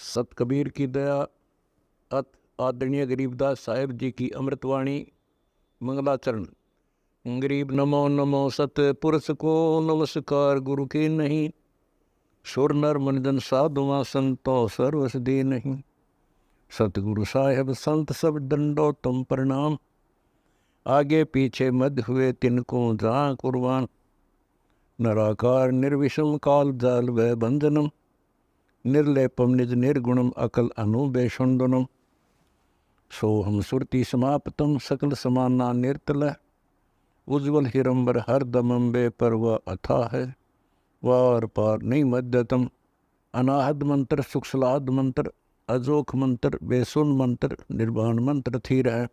सत कबीर की दया अत आदरणीय गरीबदास साहेब जी की अमृतवाणी मंगलाचरण। गरीब नमो नमो सत पुरुष को नमस्कार गुरु के नहीं, सुर नर मनजन साधुआ संतो सर्वस दे नहीं। सतगुरु साहेब संत सब दंडो तुम प्रणाम, आगे पीछे मध्य हुए तिनको जहाँ कुर्बान। नराकार निर्विषम काल जाल व बंधनम, निर्लेपम निज निर्गुणम अकल अनुबेषुंडनम। सोहम सुरति समाप्तम सकल समाना निर्तल, उज्ज्वल हिरंबर हर दमंबे पर वह अथा है। वार पार नहीं मध्यतम, अनाहद मंत्र सुखसलाद मंत्र, अजोख मंत्र बेसुन मंत्र, निर्वाण मंत्र थीर है।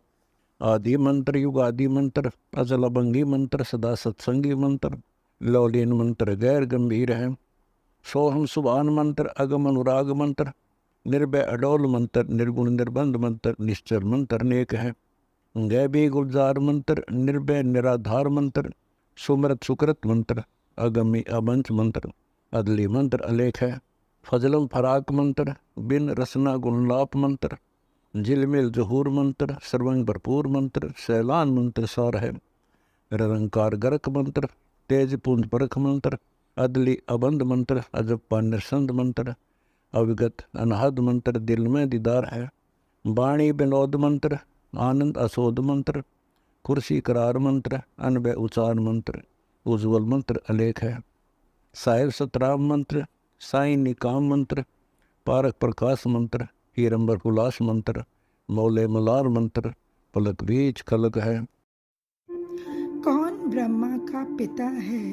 आदि मंत्र युग आदि मंत्र, अजल अभंगी मंत्र सदा सत्संगी मंत्र, लौलीन मंत्र गैर गंभीर है। सोहम सुभान मंत्र अगम अनुराग मंत्र, निर्भय अडोल मंत्र निर्गुण निर्बंध मंत्र, निश्चर मंत्र अनेक है। गैबी गुलजार मंत्र, निर्भय निराधार मंत्र, सुमरत सुकृत मंत्र, अगमी अबंच मंत्र, अदली मंत्र अलेख है। फजलम फराक मंत्र, बिन रसना गुणलाप मंत्र, झिलमिल जहूर मंत्र, सर्वंग भरपूर मंत्र, सैलान मंत्र सार है। निरंकार गरक मंत्र, तेज पुंज परख मंत्र, अदली अबंध मंत्र, अजप्पा निरसंद मंत्र, अविगत अनहद मंत्र, दिल में दीदार है। वाणी विनोद मंत्र, आनंद असोद मंत्र, कुर्सी करार मंत्र, अनबय उचार मंत्र, उज्ज्वल मंत्र अलेख है। साहिब सतराम मंत्र, साई निकाम मंत्र, पारक प्रकाश मंत्र, हीरंबर हुलास मंत्र, मौले मलार मंत्र, पलक बीज कलक है। कौन ब्रह्मा का पिता है,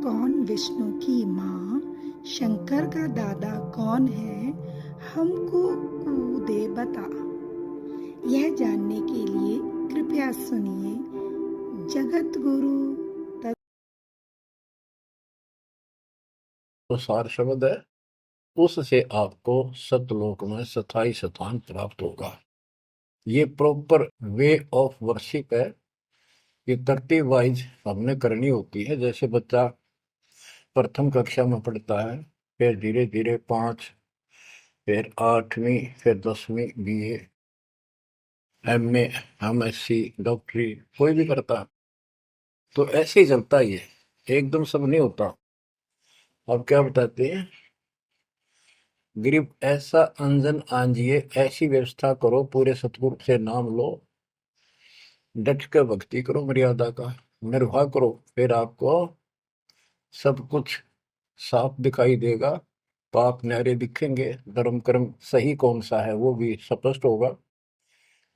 कौन विष्णु की माँ, शंकर का दादा कौन है, हमको दे बता। यह जानने के लिए कृपया सुनिए जगत गुरु तो सार शब्द है, उससे आपको सतलोक में स्थायी स्थान प्राप्त होगा। ये प्रॉपर वे ऑफ वर्शिप है। ये तरतीब वाइज हमने करनी होती है। जैसे बच्चा प्रथम कक्षा में पढ़ता है, फिर धीरे धीरे 5, फिर 8वीं, फिर 10वीं BA, MA, MSc, डॉक्टरी कोई भी करता है, तो ऐसे ही चलता ही है, एकदम सब नहीं होता। अब क्या बताते हैं, गरीब ऐसा अंजन आंजिए, ऐसी व्यवस्था करो, पूरे सतगुरु से नाम लो, डट के भक्ति करो, मर्यादा का निर्वाह करो, फिर आपको सब कुछ साफ दिखाई देगा। पाप न्यारे दिखेंगे, धर्म कर्म सही कौन सा है वो भी स्पष्ट होगा।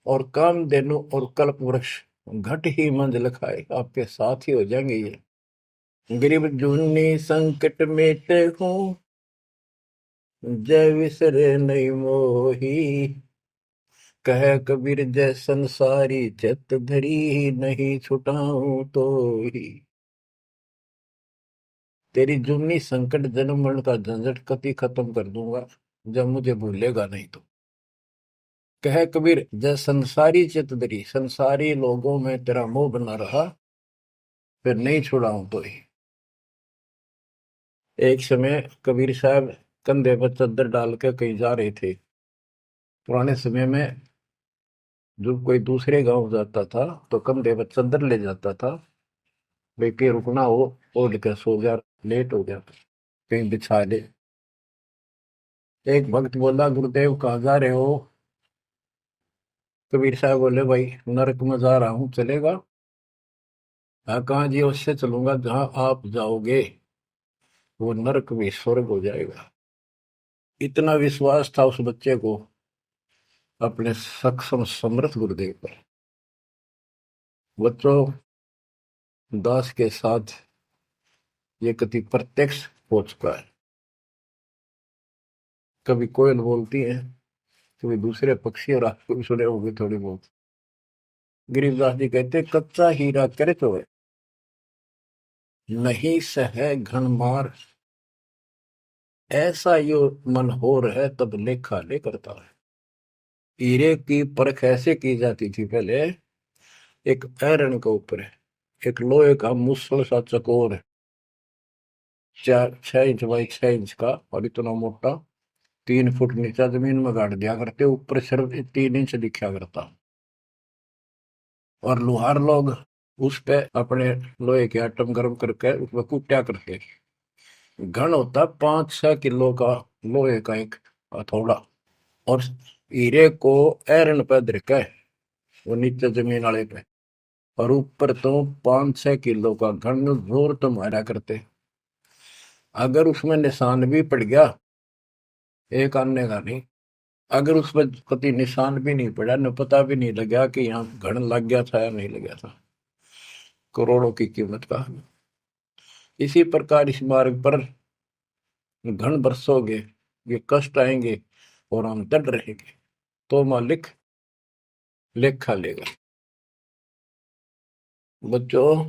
और कामधेनु और कल्प वृक्ष घट ही मंजिल खाए, आपके साथ ही हो जाएंगे। ये गरीब जूनी संकट मेट हूँ, जय विसरे नहीं मोही, कह कबीर जय संसारी, चित धरी नहीं छुटाऊं तो ही। तेरी जूनी संकट जन्म मरण का झंझट कति खत्म कर दूंगा, जब मुझे भूलेगा नहीं तो। कह कबीर जय संसारी चित धरी, संसारी लोगों में तेरा मोह बना रहा, फिर नहीं छुड़ाऊं तो ही। एक समय कबीर साहब कंधे पर चद्दर डाल के कहीं जा रहे थे। पुराने समय में जब कोई दूसरे गांव जाता था तो कंधे पर चद्दर ले जाता था, भाई कहीं रुकना हो, ओढ़ के सो गया, लेट हो गया कहीं बिछा ले। एक भक्त बोला, गुरुदेव कहाँ जा रहे हो? कबीर साहब बोले, भाई नरक में जा रहा हूँ, चलेगा? हाँ, कहाँ जी? उससे चलूंगा जहां आप जाओगे वो नरक भी स्वर्ग हो जाएगा। इतना विश्वास था उस बच्चे को अपने सक्षम समर्थ गुरुदेव पर। बच्चों, दास के साथ ये कति प्रत्यक्ष हो चुका है। कभी कोयल बोलती है, कभी दूसरे पक्षी, और आपको भी सुने होंगे थोड़ी बहुत। गरीबदास जी कहते, कच्चा हीरा करे तो नहीं सह घन मार, ऐसा यो मन हो रहे तब लेखा ले करता है। हीरे की परख ऐसे की जाती थी पहले, एक आयरन के ऊपर है, एक लोहे का मुसल सा चकोर है, 4-6 इंच बाई 6 इंच का, और इतना मोटा, 3 फुट नीचा जमीन में गाड़ दिया करते, ऊपर सिर्फ 3 इंच दिखा करता। और लोहार लोग उस पे अपने लोहे के आइटम गर्म करके उसमें कूटा करते। घन होता 5-6 किलो का लोहे का एक हथौड़ा, और हीरे को ऐरन पे धरके वो नीचे जमीन वाले पे, और ऊपर तो 5-6 किलो का घन जोर तो मारा करते। अगर उसमें निशान भी पड़ गया, एक आने का नहीं, अगर उसमें कभी निशान भी नहीं पड़ा, न पता भी नहीं लगा कि यहाँ घन लग गया था या नहीं लगा था, करोड़ों की कीमत का। इसी प्रकार इस मार्ग पर घन बरसोगे, ये कष्ट आएंगे और हम डर रहेंगे, तो मालिक लेखा लेगा। बच्चों,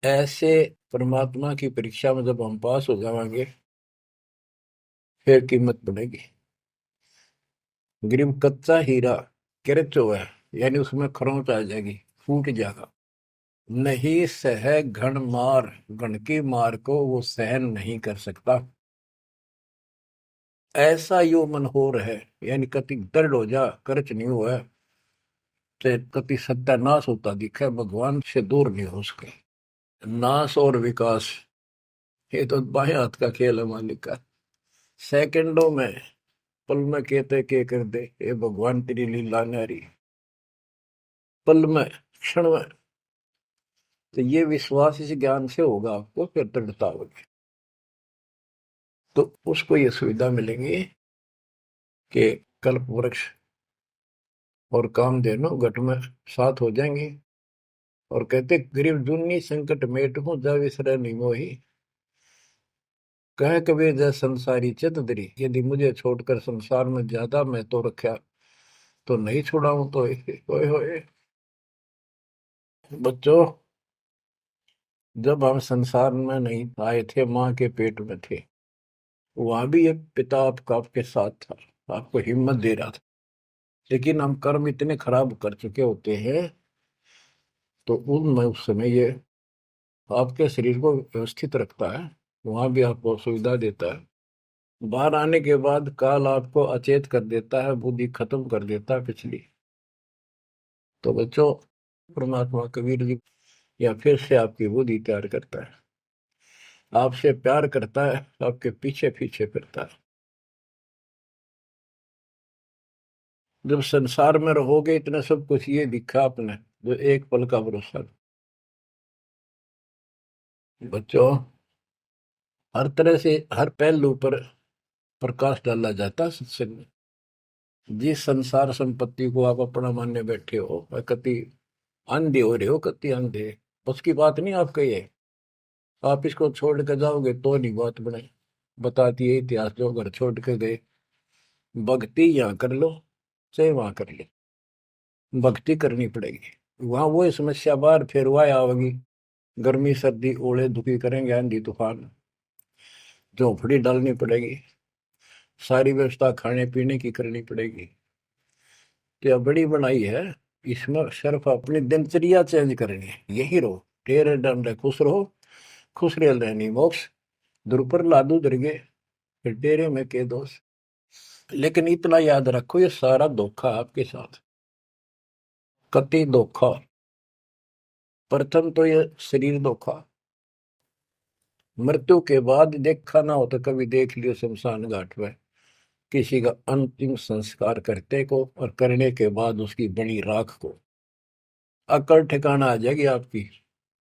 ऐसे परमात्मा की परीक्षा में जब हम पास हो जाएंगे, फिर कीमत बढ़ेगी। गरीब कच्चा हीरा किरचो है, यानी उसमें खरोंच आ जाएगी, फूट जाएगा। नहीं सह घन मार, घन की मार को वो सहन नहीं कर सकता। ऐसा यो मन हो रहा है, यानी कति दर्द हो जा, करच नहीं हुआ, ते कति सत्यानाश होता दिखे, भगवान से दूर नहीं हो सके। नाश और विकास, ये तो बाएं हाथ का खेल है मालिक का। सेकंडों में, पल में कहते के कर दे, ये भगवान तेरी लीला न्यारी, पल में, क्षण में। तो ये विश्वास इस ज्ञान से होगा आपको, फिर दृढ़ता होगी। तो उसको ये सुविधा मिलेंगी कि कल्प वृक्ष और कामधेनु घट में साथ हो जाएंगे। और कहते गरीब दुन्नी संकट मेट हूं, जा विसरे नहीं मोही, कह कबीर जय संसारी चित धरी, यदि मुझे छोड़कर संसार में ज्यादा मैं तो रखा, तो नहीं छुड़ाऊं तो होए होए। बच्चों, जब हम संसार में नहीं आए थे, माँ के पेट में थे, वहां भी एक पिता आपका आपके साथ था, आपको हिम्मत दे रहा था। लेकिन हम कर्म इतने खराब कर चुके होते हैं, तो उनमें उस समय ये आपके शरीर को व्यवस्थित रखता है, वहां भी आपको सुविधा देता है। बाहर आने के बाद काल आपको अचेत कर देता है, बुद्धि खत्म कर देता है पिछली। तो बच्चों, परमात्मा कबीर जी या फिर से आपकी बुद्धि तैयार करता है, आपसे प्यार करता है, आपके पीछे पीछे फिरता है। जब संसार में रहोगे, इतना सब कुछ ये दिखा आपने, जो एक पल का भरोसा। बच्चों, हर तरह से हर पहलू पर प्रकाश डाला जाता है सत्संग में। जिस संसार संपत्ति को आप अपना मानने बैठे हो, वह कति अंधे हो रहे हो, कति अंधे, उसकी बात नहीं आपका ये। आप इसको छोड़ कर जाओगे तो नहीं बात बने। बताती है इतिहास, जो घर छोड़ के गए, भक्ति यहाँ कर लो चाहे वहां कर लो, भक्ति करनी पड़ेगी। वहां वो समस्या बार फिर वह आवेगी, गर्मी सर्दी ओले दुखी करेंगे, आंधी तूफान, झोंपड़ी डालनी पड़ेगी, सारी व्यवस्था खाने पीने की करनी पड़ेगी। तो बड़ी बनाई है, इसमें सिर्फ अपनी दिनचर्या चेंज करनी है। यही रहो, टेरे डंडे खुश रहो, खुश रह रहनी मोक्ष, दुर लादू दरगे, फिर डेरे में के दोष। लेकिन इतना याद रखो, ये सारा धोखा आपके साथ, कति धोखा। प्रथम तो ये शरीर धोखा, मृत्यु के बाद देखा ना हो तो कभी देख लियो शमशान घाट में किसी का अंतिम संस्कार करते को, और करने के बाद उसकी बड़ी राख को। अकल ठिकाना आ जाएगी आपकी,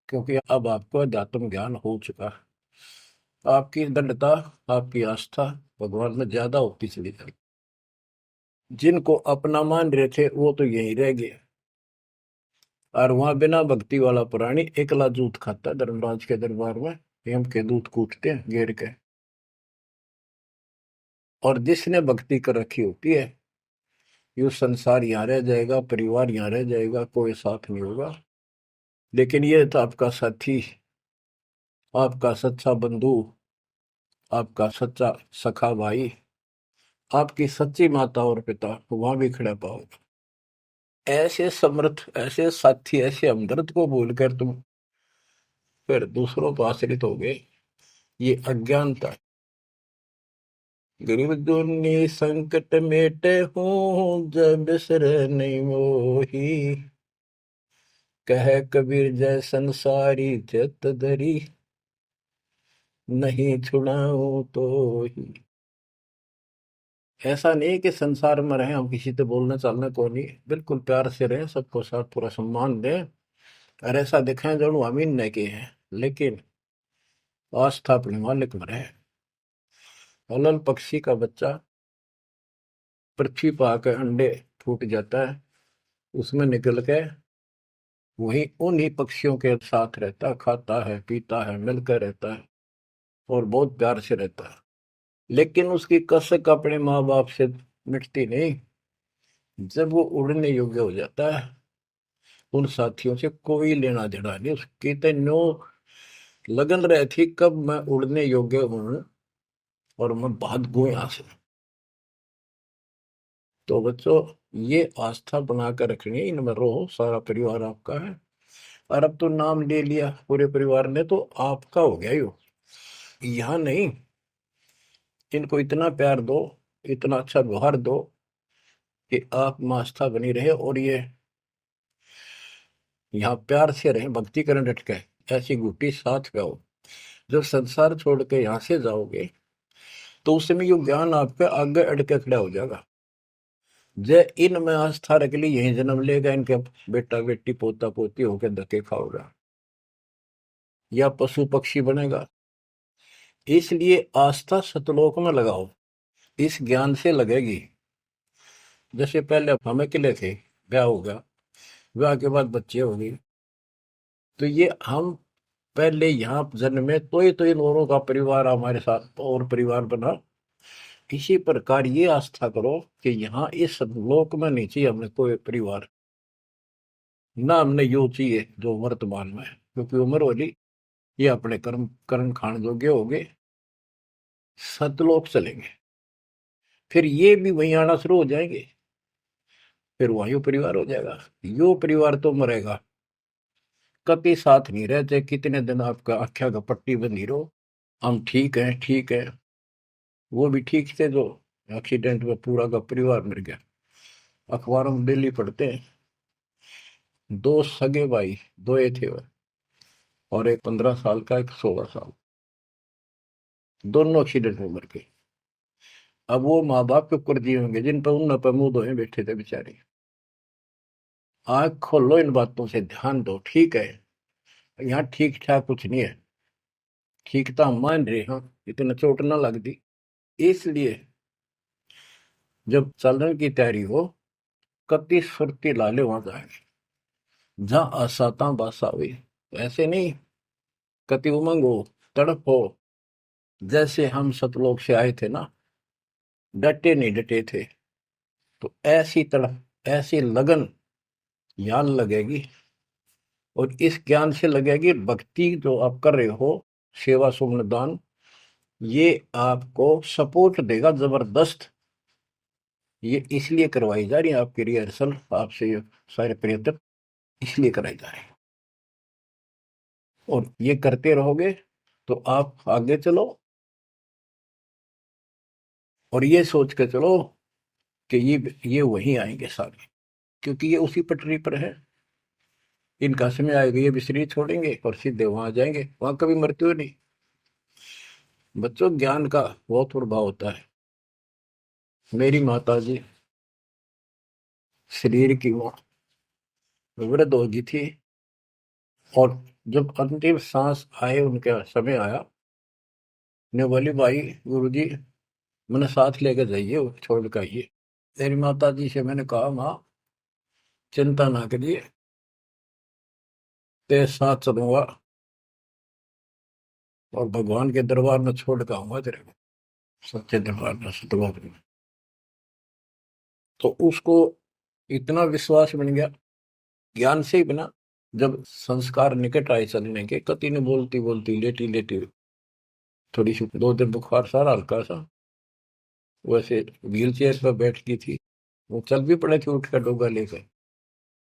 क्योंकि अब आपको अध्यात्म ज्ञान हो चुका है। आपकी दृढ़ता, आपकी आस्था भगवान में ज्यादा होती चली जाएगी। जिनको अपना मान रहे थे वो तो यही रह गए, और वहां बिना भक्ति वाला प्राणी एकला जूत खाता, धर्मराज के दरबार में यम के दूत कूटते हैं घेर के। और जिसने भक्ति कर रखी होती है, ये संसार यहाँ रह जाएगा, परिवार यहाँ रह जाएगा, कोई साथ नहीं होगा। लेकिन ये तो आपका साथी, आपका सच्चा बंधु, आपका सच्चा सखा भाई, आपकी सच्ची माता और पिता वहां भी खड़ा पाओगे। ऐसे समर्थ, ऐसे साथी, ऐसे हमदर्द को भूलकर तुम फिर दूसरों पर आश्रित हो गए, ये अज्ञानता है। गरीब दुनी संकट मेटे हूँ, जब बिसर नहीं मोही। कह कबीर जय संसारी, चित धरी नहीं छुड़ाऊं तो ही। ऐसा नहीं कि संसार में रहे हम किसी से बोलने चालने को नहीं, बिल्कुल प्यार से रहे, सबको साथ पूरा सम्मान दें, और ऐसा दिखाएं जो अमीन नहीं के हैं, लेकिन आस्था अपने मालिक में रहे। अलल पक्षी का बच्चा पृथ्वी पर आकर अंडे फूट जाता है, उसमें निकल के वही उन्हीं पक्षियों के साथ रहता, खाता है, पीता है, मिलकर रहता है और बहुत प्यार से रहता है। लेकिन उसकी कसक अपने माँ बाप से मिटती नहीं। जब वो उड़ने योग्य हो जाता है, उन साथियों से कोई लेना देना नहीं, उसकी तो नो लगन रही थी कब मैं उड़ने योग्य हूं और मैं भाग गूं यहां से। तो बच्चों, ये आस्था बनाकर रखनी है, इनमें रहो, सारा परिवार आपका है। और अब तो नाम ले लिया पूरे परिवार ने, तो आपका हो गया यो। यहाँ नहीं, इनको इतना प्यार दो, इतना अच्छा व्यवहार दो कि आप में आस्था बनी रहे, और ये यहाँ प्यार से रहे, भक्ति करें डट के, ऐसी गुटी साथ गाओ। जब संसार छोड़ के यहाँ से जाओगे तो उस समय ये ज्ञान आपके आगे अड़के खड़ा हो जाएगा। जय इन में आस्था रख ली, यही जन्म लेगा, इनके बेटा बेटी पोता पोती होकर धक्के खाओगा या पशु पक्षी बनेगा। इसलिए आस्था सतलोक में लगाओ, इस ज्ञान से लगेगी। जैसे पहले हम अकेले थे, ब्याह होगा, ब्याह के बाद बच्चे हो गए, तो ये हम पहले यहाँ जन्म में तो इन औरों का परिवार हमारे साथ और परिवार बना। इसी प्रकार ये आस्था करो कि यहाँ इस लोक में नहीं चाहिए हमें कोई परिवार, ना हमने यो चाहिए जो वर्तमान में है, क्योंकि उम्र वाली ये अपने कर्म कर्म खान जोगे हो गए, सतलोक चलेंगे, फिर ये भी वहीं आना शुरू हो जाएंगे, फिर वहीं परिवार हो जाएगा। यो परिवार तो मरेगा, कभी साथ नहीं रहते, कितने दिन आपका आख्या का पट्टी बंधी रहो, हम ठीक है ठीक है। वो भी ठीक थे जो एक्सीडेंट में पूरा का परिवार मर गया। अखबारों में डेली पढ़ते हैं, दो सगे भाई, दो ये थे वो, और एक 15 साल का, एक 16 साल, दोनों एक्सीडेंट में मर गए। अब वो माँ बाप के ऊपर दिए होंगे जिन पर उन पर मुंह धोए बैठे थे बेचारे। आंख खोलो, इन बातों से ध्यान दो, ठीक है, यहाँ ठीक ठाक कुछ नहीं है, ठीक तो हम मान रहे हैं, इतना चोट ना लग दी। इसलिए जब चलने की तैयारी हो, कति सुरती लाले वहां जाएंगे, जहां आसाता बासा हुई, ऐसे नहीं, कति उमंग हो, तड़प हो। जैसे हम सतलोक से आए थे ना, डटे नहीं डटे थे, तो ऐसी तड़प, ऐसी लगन यहाँ लगेगी, और इस ज्ञान से लगेगी। भक्ति जो आप कर रहे हो, सेवा सुमन दान, ये आपको सपोर्ट देगा जबरदस्त। ये इसलिए करवाई जा रही है आपकी रिहर्सल, आपसे ये सारे प्रयत्न इसलिए कराए जा रहे हैं, और ये करते रहोगे तो आप आगे चलो, और ये सोच के चलो कि ये वहीं आएंगे सारे, क्योंकि ये उसी पटरी पर है। इनका समय आएगा, ये भी शरीर छोड़ेंगे और सीधे वहां जाएंगे, वहां कभी मृत्यु नहीं। बच्चों, ज्ञान का बहुत प्रभाव होता है। मेरी माता जी शरीर की वृद्ध हो गई थी, और जब अंतिम सांस आए, उनका समय आया, ने बोली भाई गुरु जी मैंने साथ लेकर जाइए, छोड़ कर आइए। मेरी माता जी से मैंने कहा, माँ चिंता ना करिए, तेरे साथ चलूंगा और भगवान के दरबार में छोड़ कर आऊंगा तेरे को, सच्चे दरबार में, सतलोक में। तो उसको इतना विश्वास बन गया, ज्ञान से ही बना। जब संस्कार निकट आए चलने के, कति ने बोलती बोलती लेटी लेटी, थोड़ी सी 2 दिन बुखार सारा हल्का सा, वैसे व्हील चेयर पर बैठ की थी, वो चल भी पड़े थे उठ कर डोगा लेकर,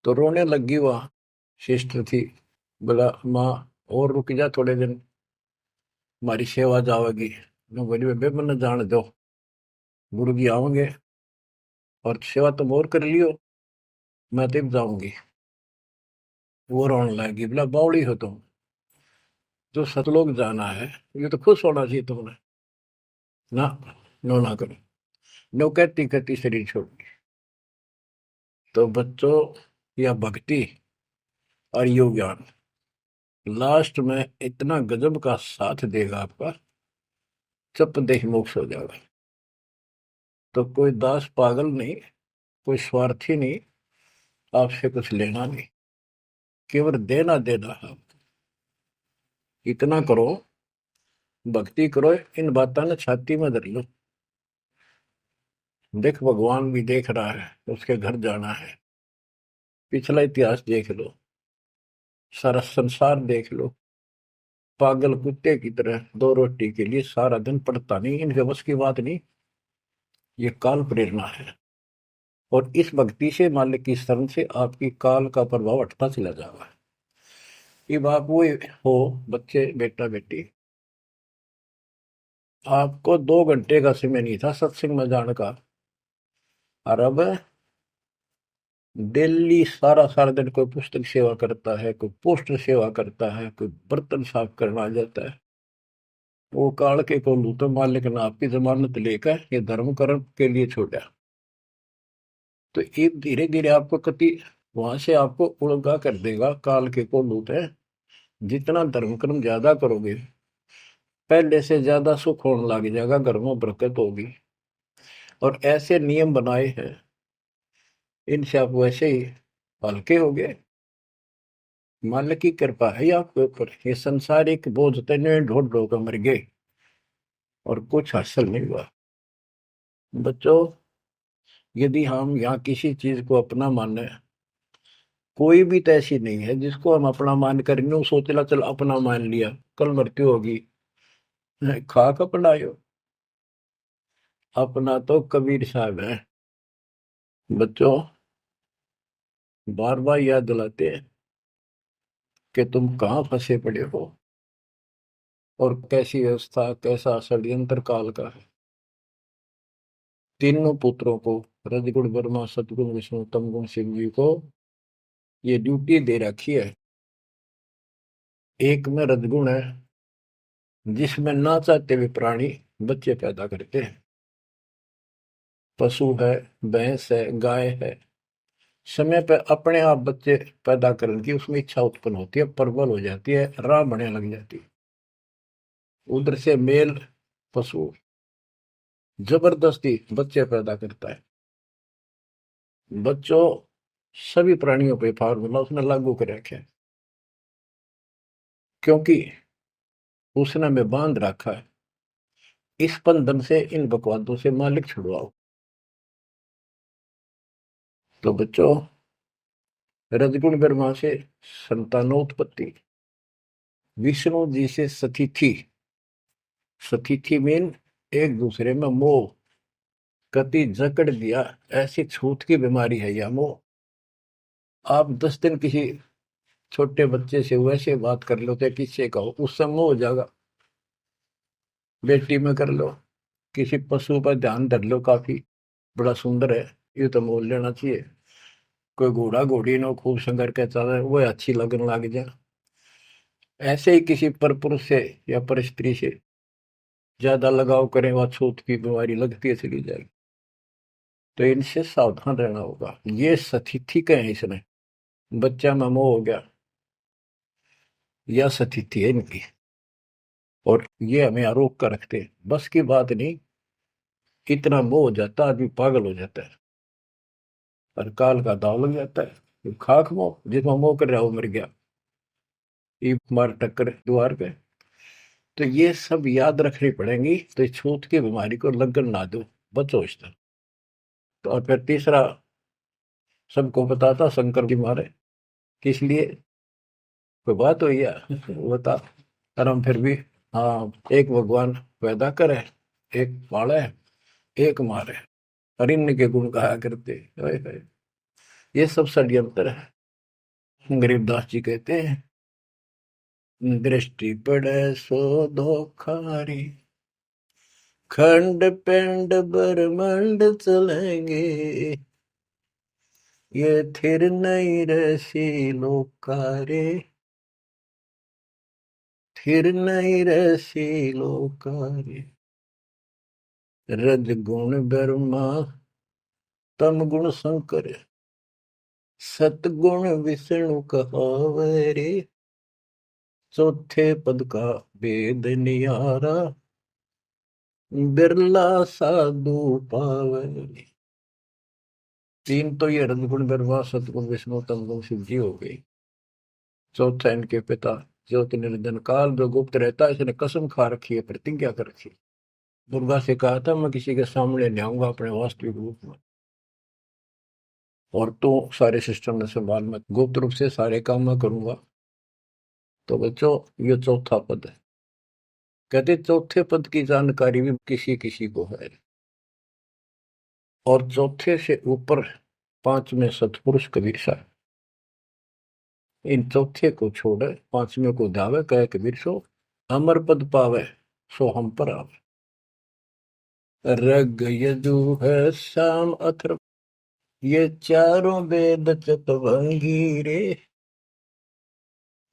तो रोने लगी। वहाँ सिस्टर थी, बोला माँ और रुक जा थोड़े दिन, हमारी सेवा जावेगी। मैं बोली बेबे मैंने जान दो, गुरु जी आओगे और सेवा तुम और कर लियो, मैं तो जाऊंगी। वो रोने लगी, बोला बावड़ी हो तुम, जो सतलोक जाना है ये तो खुश होना चाहिए तुमने। ना, नो ना करो, नो कहती कहती शरीर छोड़ दी। तो बच्चों, या भक्ति और योग ज्ञान लास्ट में इतना गजब का साथ देगा आपका, चप देह मोक्ष हो जाएगा। तो कोई दास पागल नहीं, कोई स्वार्थी नहीं, आपसे कुछ लेना नहीं, केवल देना देना है। इतना करो, भक्ति करो, इन बातों ने छाती में धर लो। देख भगवान भी देख रहा है, उसके घर जाना है। पिछला इतिहास देख लो, सारा संसार देख लो। पागल कुत्ते की तरह दो रोटी के लिए सारा दिन पड़ता नहीं, इनके बस की बात नहीं। ये काल प्रेरणा है, और इस भक्ति से मालिक की शरण से आपकी काल का प्रभाव हटता चला जाएगा। अब आप वो हो बच्चे, बेटा बेटी, आपको 2 घंटे का समय नहीं था सत्संग में जाने का, और अब डेली सारा सारा दिन कोई पुस्तक सेवा करता है, कोई पोस्टर सेवा करता है, कोई बर्तन साफ करना आ जाता है। वो काल के को लू तो मालिक ने आपकी जमानत लेकर ये धर्म कर्म के लिए छोड़ा। तो ये धीरे धीरे आपको कति वहां से आपको उड़गा कर देगा काल के को लूट है। जितना धर्म कर्म ज्यादा करोगे, पहले से ज्यादा सुख होने लग जाएगा, घर में बरकत होगी। और ऐसे नियम बनाए हैं, इनसे आप वैसे ही हल्के हो गए। मालिक की कृपा है आपके ऊपर। ये संसारिक बोझ तने ढोड ढो कर मर गए और कुछ हासिल नहीं हुआ। बच्चों, यदि हम यहाँ किसी चीज को अपना माने, कोई भी तो ऐसी नहीं है जिसको हम अपना मान कर सोचला चल अपना मान लिया, कल मृत्यु होगी, खाक अपनायो। अपना तो कबीर साहब है। बच्चों, बार बार याद दिलाते हैं कि तुम कहाँ फंसे पड़े हो और कैसी व्यवस्था, कैसा षड्यंत्र काल का है। तीनों पुत्रों को, रजगुण ब्रह्मा, सतगुण विष्णु, तमगुण शिव जी को ये ड्यूटी दे रखी है। एक में रजगुण है, जिसमें ना चाहते हुए प्राणी बच्चे पैदा करते हैं। पशु है, भैंस है, गाय है, समय पे अपने आप बच्चे पैदा करने की उसमें इच्छा उत्पन्न होती है, प्रबल हो जाती है, राह बढ़ने लग जाती है। उधर से मेल पशु जबरदस्ती बच्चे पैदा करता है। बच्चों, सभी प्राणियों पे फार्मूला उसने लागू कर रखा है, क्योंकि उसने हमें बांध रखा है। इस बंधन से, इन बकवादों से मालिक छुड़वाओ। तो बच्चों, रजगुण ब्रह्मा से संतानोत्पत्ति, विष्णु जी से सतिथि। सतिथि मीन एक दूसरे में मोह, कति जकड़ दिया, ऐसी छूत की बीमारी है यह मोह। आप 10 दिन किसी छोटे बच्चे से वैसे बात कर लो तो किससे कहो, उससे मोह हो जाएगा। बेटी में कर लो, किसी पशु पर ध्यान धर लो, काफी बड़ा सुंदर है, ये तो मोल लेना चाहिए। कोई घोड़ा घोड़ी नो खूब संगर के चल वो अच्छी लगने लग जाए। ऐसे ही किसी पर पुरुष से या पर स्त्री से ज्यादा लगाव करें, वह छूत की बीमारी लगती है चली जाएगी। तो इनसे सावधान रहना होगा। ये सतिथि के हैं, इसने बच्चा में मोह हो गया, यह सतिथि है इनकी, और ये हमें आरोप कर रखते हैं। बस की बात नहीं, इतना मोह हो जाता है आदमी पागल हो जाता है और काल का दाव लग जाता है। खाक मोह, जिसमें मोह कर रहा वो मर गया, ये मार टक्कर द्वार पे। तो ये सब याद रखनी पड़ेंगी, तो इस छूत की बीमारी को लगन ना दो, बचो इससे। तो और फिर तीसरा सबको बताता शंकर जी मारे, किस लिए कोई बात हुई है बता। और हम फिर भी, हाँ, एक भगवान पैदा करे, एक पाले, एक मारे, और इनके के गुण गाया करते। ओए होए, ये सब षड्यंत्र है। गरीबदास जी कहते हैं, दृष्टि पड़े सो धोखारी, खंड पिंड ब्रह्मांड चलेंगे, ये थिर नहीं रसी लोकारे, थिर नहीं रसी लोकारे। रज गुण ब्रह्मा तम गुण शंकर, सतगुण विष्णु कहावे रे। चौथे पद का वेद नियारा, बिरला साधु पावे रे। तीन तो ये रजगुण ब्रह्मा सतगुण विष्णु तम गुण शिव जी हो गई। चौथा इनके पिता ज्योति निरंजन काल जो गुप्त रहता है, इसने कसम खा रखी है, प्रतिज्ञा कर रखी। दुर्गा से कहा था मैं किसी के सामने नहीं आऊंगा अपने वास्तविक रूप में, और तो सारे सिस्टम में संभाल, मैं गुप्त रूप से सारे काम मैं करूंगा। तो बच्चों ये चौथा पद है। कहते चौथे पद की जानकारी भी किसी किसी को है, और चौथे से ऊपर पांचवें सतपुरुष कबीर साहब। इन चौथे को छोड़े पांचवें को धावे, कहे कबीर सो अमर पद पावे सो हम पर आवे। रग यजु है शाम अथर्व, ये चारों वेद चतुर्भंगी रे।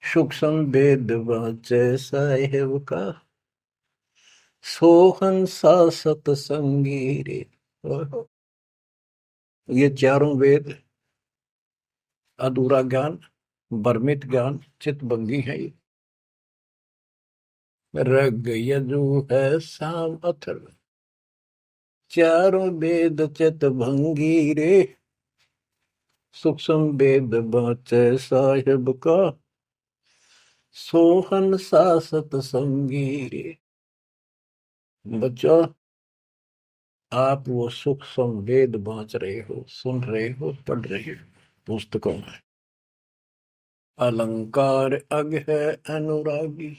सूक्ष्म वेद वाचे साहेब का, सोहन सा सतसंगी रे। ये चारों वेद अधूरा ज्ञान, भ्रमित ज्ञान, चितभंगी है। रग यजु है शाम अथर्व, चारों वेद चितभंगी रे। सूक्ष्म वेद बाचे साहिब का, सोहन सा सतसंगी रे। बच्चों आप वो सूक्ष्म वेद बांच रहे हो, सुन रहे हो, पढ़ रहे हो पुस्तकों में। अलंकार अग है अनुरागी,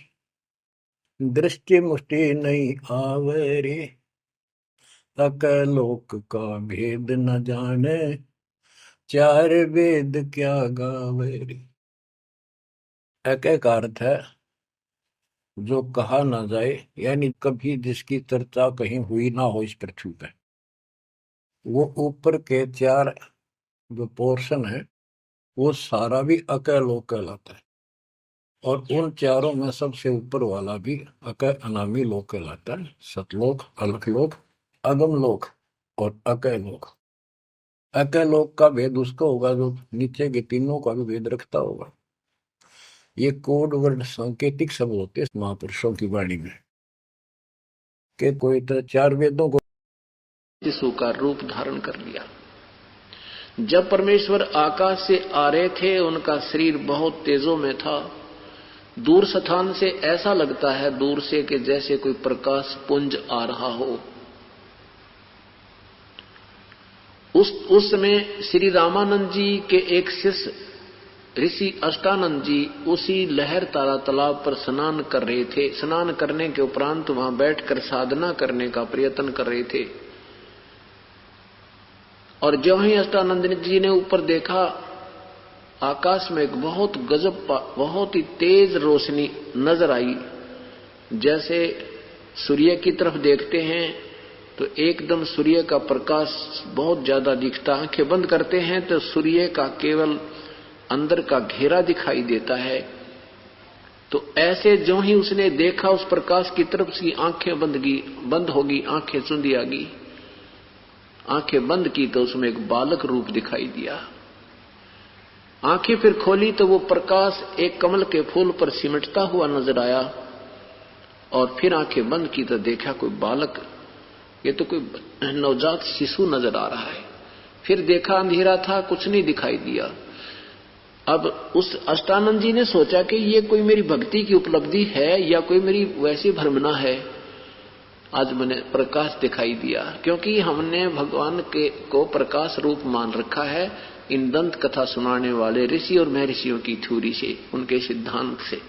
दृष्टि मुष्टि नहीं आवे रे। अकलोक का भेद न जाने, चार वेद क्या गावे रे। एक का अर्थ है जो कहा ना जाए, यानी कभी जिसकी चर्चा कहीं हुई ना हो इस पृथ्वी पे। वो ऊपर के चार जो पोर्शन है वो सारा भी अकलोक कहलाता है, और उन चारों में सबसे ऊपर वाला भी अकय अनामी लोक कहलाता है। सतलोक, अलखलोक, अगम लोक और अकय लोक। अकय लोक का भेद उसको होगा जो नीचे के तीनों का भी भेद रखता होगा। ये कोड वर्ड सांकेतिक शब्द होते हैं महापुरुषों की वाणी में, कि कोई तो चार वेदों को यीशु का रूप धारण कर लिया। जब परमेश्वर आकाश से आ रहे थे उनका शरीर बहुत तेजों में था। दूर स्थान से ऐसा लगता है दूर से कि जैसे कोई प्रकाश पुंज आ रहा हो। उस समय श्री रामानंद जी के एक शिष्य ऋषि अष्टानंद जी उसी लहर तारा तालाब पर स्नान कर रहे थे। स्नान करने के उपरांत वहां बैठकर साधना करने का प्रयत्न कर रहे थे, और ज्यों ही अष्टानंद जी ने ऊपर देखा, आकाश में एक बहुत गजब, बहुत ही तेज रोशनी नजर आई। जैसे सूर्य की तरफ देखते हैं तो एकदम सूर्य का प्रकाश बहुत ज्यादा दिखता है। आंखें बंद करते हैं तो सूर्य का केवल अंदर का घेरा दिखाई देता है। तो ऐसे जो ही उसने देखा उस प्रकाश की तरफ से आंखें बंद होगी, आंखें चुंदी आ गई। आंखें बंद की तो उसमें एक बालक रूप दिखाई दिया। आंखें फिर खोली तो वो प्रकाश एक कमल के फूल पर सिमटता हुआ नजर आया, और फिर आंखें बंद की तो देखा कोई बालक, ये तो कोई नवजात शिशु नजर आ रहा है। फिर देखा अंधेरा था, कुछ नहीं दिखाई दिया। अब उस अष्टानंद जी ने सोचा कि ये कोई मेरी भक्ति की उपलब्धि है या कोई मेरी वैसी भ्रमना है, आज मैंने प्रकाश दिखाई दिया। क्योंकि हमने भगवान को प्रकाश रूप मान रखा है इन दंत कथा सुनाने वाले ऋषि और महर्षियों की थ्योरी से, उनके सिद्धांत से।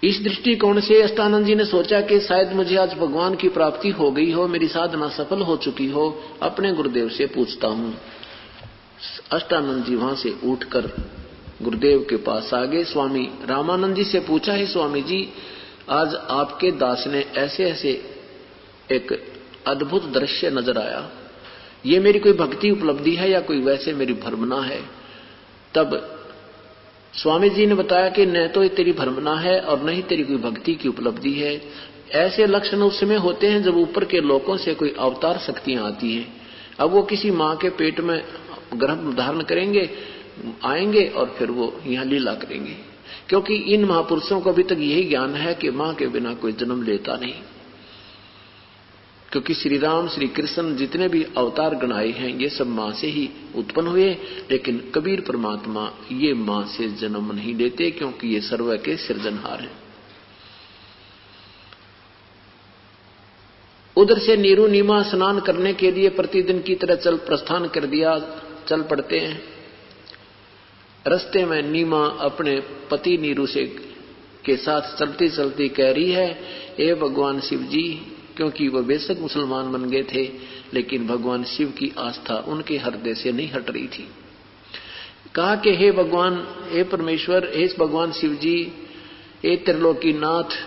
इस दृष्टिकोण से अष्टानंद जी ने सोचा कि शायद मुझे आज भगवान की प्राप्ति हो गई हो, मेरी साधना सफल हो चुकी हो, अपने गुरुदेव से पूछता हूं। अष्टानंद जी वहां से उठकर गुरुदेव के पास आ गए। स्वामी रामानंद जी से पूछा है, स्वामी जी आज आपके दास ने ऐसे ऐसे एक अद्भुत दृश्य नजर आया। ये मेरी कोई भक्ति उपलब्धि है या कोई वैसे मेरी भ्रमना है? तब स्वामी जी ने बताया कि न तो ये तेरी भ्रमना है और न ही तेरी कोई भक्ति की उपलब्धि है। ऐसे लक्षण उस समय होते हैं जब ऊपर के लोकों से कोई अवतार शक्तियां आती हैं। अब वो किसी माँ के पेट में गर्भ धारण करेंगे, आएंगे और फिर वो यहाँ लीला करेंगे, क्योंकि इन महापुरुषों को अभी तक यही ज्ञान है कि माँ के बिना कोई जन्म लेता नहीं। क्योंकि श्री राम, श्री कृष्ण जितने भी अवतार गणाए हैं ये सब माँ से ही उत्पन्न हुए, लेकिन कबीर परमात्मा ये माँ से जन्म नहीं लेते, क्योंकि ये सर्व के सृजनहार हैं। उधर से नीरू नीमा स्नान करने के लिए प्रतिदिन की तरह चल प्रस्थान कर दिया, चल पड़ते हैं। रास्ते में नीमा अपने पति नीरू से के साथ चलती चलती कह रही है, ए भगवान शिव जी, क्योंकि वह बेशक मुसलमान बन गए थे, लेकिन भगवान शिव की आस्था उनके हृदय से नहीं हट रही थी। कहा कि हे भगवान, हे परमेश्वर, हे भगवान शिव जी, हे त्रिलोकीनाथ,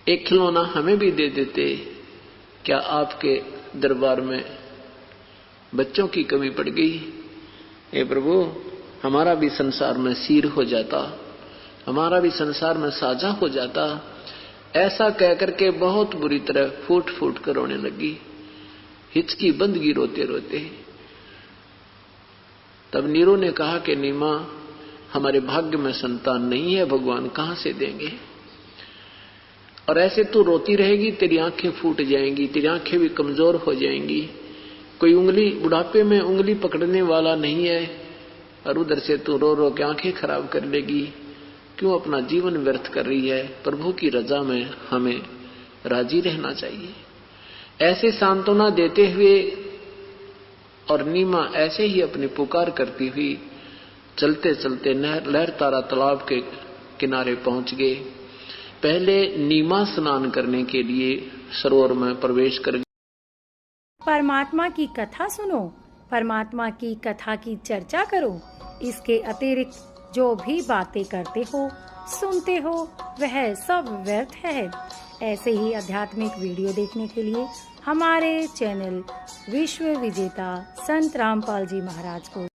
एक खिलौना हमें भी दे देते। क्या आपके दरबार में बच्चों की कमी पड़ गई? हे प्रभु, हमारा भी संसार में सिर हो जाता, हमारा भी संसार में साझा हो जाता। ऐसा कहकर के बहुत बुरी तरह फूट फूट कर रोने लगी, हिचकी बंद गई रोते रोते। तब नीरू ने कहा कि नीमा, हमारे भाग्य में संतान नहीं है, भगवान कहां से देंगे? और ऐसे तू रोती रहेगी, तेरी आंखें फूट जाएंगी, तेरी आंखें भी कमजोर हो जाएंगी। कोई उंगली, बुढ़ापे में उंगली पकड़ने वाला नहीं है, और उधर से तू रो रो के आंखें खराब कर लेगी। क्यों अपना जीवन व्यर्थ कर रही है? प्रभु की रजा में हमें राजी रहना चाहिए। ऐसे सांत्वना देते हुए और नीमा ऐसे ही अपनी पुकार करती हुई चलते चलते लहर तारा तालाब के किनारे पहुंच गए। पहले नीमा स्नान करने के लिए सरोवर में प्रवेश कर गए। परमात्मा की कथा सुनो, परमात्मा की कथा की चर्चा करो। इसके अतिरिक्त जो भी बातें करते हो, सुनते हो, वह सब व्यर्थ है। ऐसे ही आध्यात्मिक वीडियो देखने के लिए हमारे चैनल विश्व विजेता संत रामपाल जी महाराज को